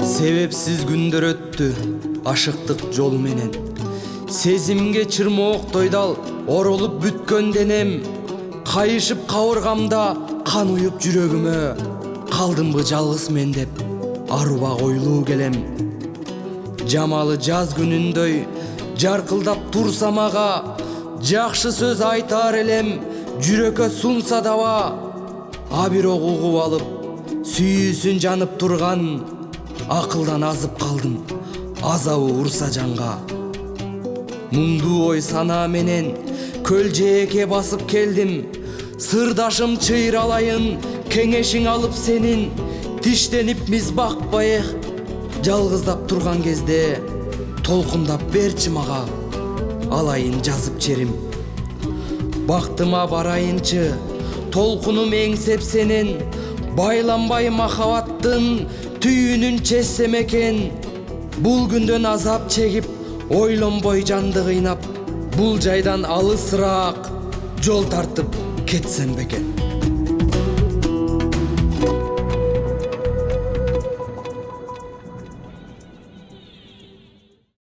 Себепсиз күндөр өттү ашыктык жол менен. Сезимге чырмооктой дал оролуп бүткөн денем. Кайышып кабыргамда кан уюп жүрөгүмө. Калдымбы жалгыз мен деп арубак ойлуу келем. Жамалы жаз күнүндөй жаркылдап турсам ага, жакшы сөз айтар элем, жүрөккө сунса даба. А бирок угуп алып, сүйүүсүн жанып турган, акылдан азып калдым, азабы урса жанга. Муңдуу ой санаа менен көл жээкке басып келдим. Сырдашым чыйралайын, кеңешиң алып сенин. Тиштенип миз бакпай жалгыздап турган кезде толкундап берчи мага, алайын жазып черим. Бактыма барайынчы, толкунум эңсеп сенин. Байланбай махабаттын түйүнүн чечсем экен. Бул күндөн азап чегип, ойлонбой жанды кыйнап, бул жайдан алысыраак жол тартып кетсем бекен.